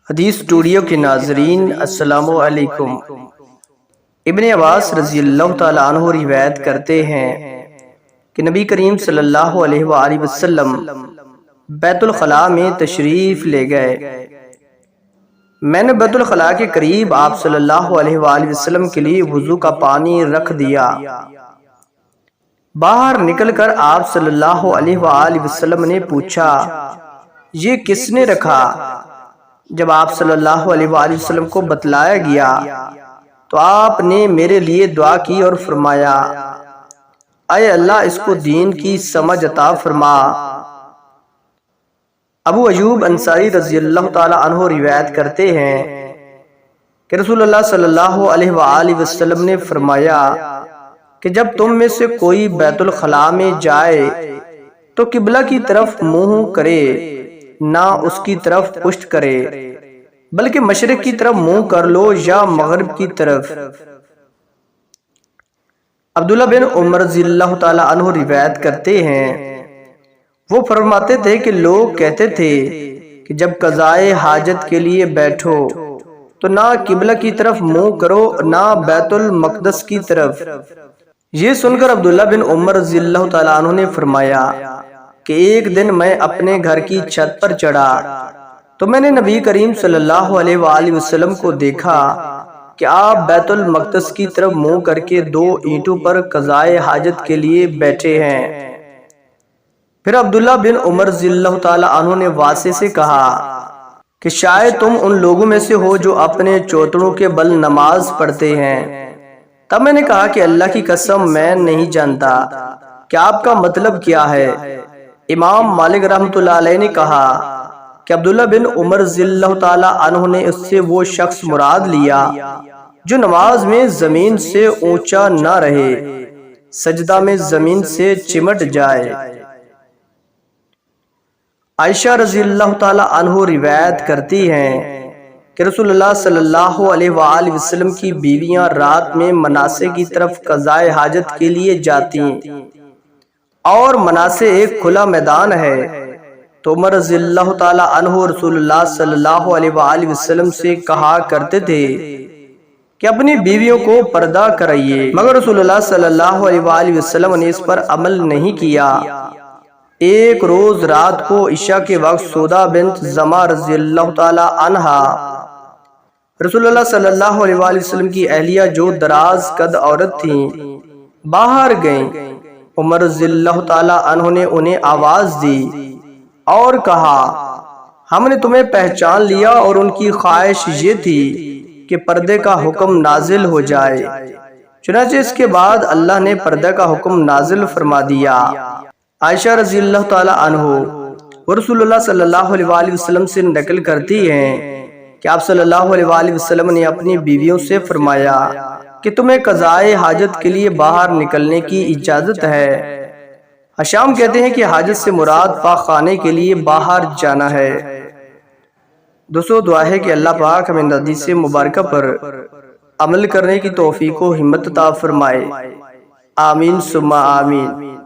حدیث اسٹوڈیو کے ناظرین السلام علیکم۔ ابن عباس رضی اللہ تعالیٰ عنہ روایت کرتے ہیں کہ نبی کریم صلی اللہ علیہ وآلہ وسلم بیت الخلاء میں تشریف لے گئے۔ میں نے بیت الخلاء کے قریب آپ صلی اللہ علیہ وآلہ وسلم کے لیے وضو کا پانی رکھ دیا۔ باہر نکل کر آپ صلی اللہ علیہ وآلہ وسلم نے پوچھا، یہ کس نے رکھا؟ جب آپ صلی اللہ علیہ وآلہ وسلم کو بتلایا گیا تو آپ نے میرے لیے دعا کی اور فرمایا، اے اللہ اس کو دین کی سمجھ عطا فرما۔ ابو ایوب انصاری رضی اللہ تعالیٰ عنہ روایت کرتے ہیں کہ رسول اللہ صلی اللہ علیہ وآلہ وسلم نے فرمایا کہ جب تم میں سے کوئی بیت الخلاء میں جائے تو قبلہ کی طرف منہ کرے، نہ اس کی طرف پشت کرے، بلکہ مشرق کی طرف منہ کر لو یا مغرب کی طرف۔ عبداللہ بن عمر رضی اللہ تعالیٰ عنہ روایت کرتے ہیں، وہ فرماتے تھے کہ لوگ کہتے تھے کہ جب قضائے حاجت کے لیے بیٹھو تو نہ قبلہ کی طرف منہ کرو نہ بیت المقدس کی طرف۔ یہ سن کر عبداللہ بن عمر رضی اللہ تعالیٰ عنہ نے فرمایا کہ ایک دن میں اپنے گھر کی چھت پر چڑھا تو میں نے نبی کریم صلی اللہ علیہ وآلہ وسلم کو دیکھا کہ آپ بیت المقدس کی طرف منہ کر کے دو اینٹوں پر قضائے حاجت کے لیے بیٹھے ہیں۔ پھر عبداللہ بن عمر رضی اللہ تعالیٰ عنہ نے واسع سے کہا کہ شاید تم ان لوگوں میں سے ہو جو اپنے چوتڑوں کے بل نماز پڑھتے ہیں۔ تب میں نے کہا کہ اللہ کی قسم میں نہیں جانتا کہ آپ کا مطلب کیا ہے۔ امام مالک رحمۃ اللہ علیہ نے کہا کہ عبداللہ بن عمر رضی اللہ تعالیٰ عنہ نے اس سے وہ شخص مراد لیا جو نماز میں زمین سے اونچا نہ رہے، سجدہ میں زمین سے چمٹ جائے۔ عائشہ رضی اللہ تعالیٰ عنہ روایت کرتی ہیں کہ رسول اللہ صلی اللہ علیہ وآلہ وسلم کی بیویاں رات میں مناسک کی طرف قضائے حاجت کے لیے جاتی، اور مناسک ایک کھلا میدان ہے، تو عمر رضی اللہ تعالیٰ عنہ رسول اللہ صلی اللہ علیہ وآلہ وسلم سے کہا کرتے تھے کہ اپنی بیویوں کو پردہ کرائیے، مگر رسول اللہ صلی اللہ علیہ وآلہ وسلم نے اس پر عمل نہیں کیا۔ ایک روز رات کو عشاء کے وقت سودا بنت زمع رضی اللہ تعالیٰ عنہا رسول اللہ صلی اللہ علیہ وآلہ وسلم کی اہلیہ جو دراز قد عورت تھیں باہر گئیں۔ عمر رضی اللہ تعالیٰ عنہ نے انہیں آواز دی اور کہا، ہم نے تمہیں پہچان لیا، اور ان کی خواہش یہ تھی کہ پردے کا حکم نازل ہو جائے، چنانچہ اس کے بعد اللہ نے پردے کا حکم نازل فرما دیا۔ عائشہ رضی اللہ تعالیٰ عنہ وہ رسول اللہ صلی اللہ علیہ وآلہ وسلم سے نقل کرتی ہیں کہ آپ صلی اللہ علیہ وآلہ وسلم نے اپنی بیویوں سے فرمایا کہ تمہیں قضائے حاجت کے لیے باہر نکلنے کی اجازت ہے۔ حشام کہتے ہیں کہ حاجت سے مراد پاک خانے کے لیے باہر جانا ہے۔ دوستو دعا ہے کہ اللہ پاک ہمیں حدیث مبارکہ پر عمل کرنے کی توفیق و ہمت عطا فرمائے، آمین ثم آمین۔